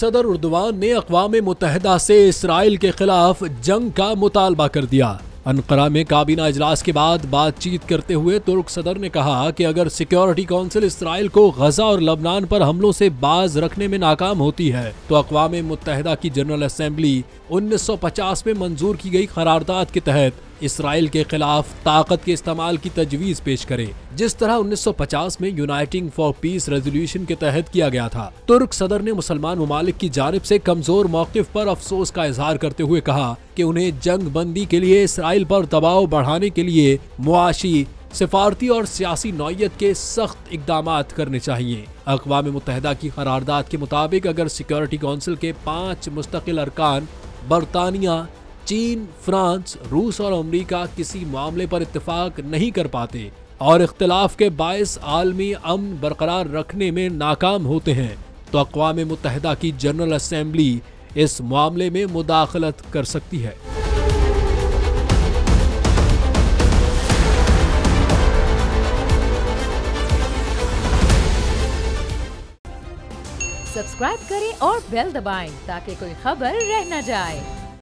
सदर उर्दवान ने अक़वाम मुत्तहिदा से इसराइल के खिलाफ जंग का मुतालबा कर दिया। अनकरा में काबीना इजलास के बाद बातचीत करते हुए तुर्क सदर ने कहा कि अगर सिक्योरिटी काउंसिल इसराइल को गजा और लबनान पर हमलों से बाज रखने में नाकाम होती है तो अक़वाम मुत्तहिदा की जनरल असेंबली 1950 में मंजूर की गई करारदाद के तहत इसराइल के खिलाफ ताकत के इस्तेमाल की तजवीज पेश करे, जिस तरह 1950 में यूनाइटिंग फॉर पीस रेजोल्यूशन के तहत किया गया था। तुर्क सदर ने मुसलमान ममालिक की जानिब से कमजोर मौक़िफ़ पर अफसोस का इजहार करते हुए कहा कि उन्हें जंग बंदी के लिए इसराइल पर दबाव बढ़ाने के लिए मुआशी, सिफारती और सियासी नौयत के सख्त इक़दामात करने चाहिए। अक़वाम मुत्तहिदा की करारदाद के मुताबिक अगर सिक्योरिटी काउंसिल के 5 मुस्तकिल अरकान बरतानिया, चीन, फ्रांस, रूस और अमरीका किसी मामले पर इत्तेफाक नहीं कर पाते और इख्तिलाफ के बायस आलमी अमन बरकरार रखने में नाकाम होते हैं तो अक़वाम मुत्तहिदा की जनरल असेंबली इस मामले में मुदाखलत कर सकती है। सब्सक्राइब करें और बेल दबाएं ताकि कोई खबर रह न जाए।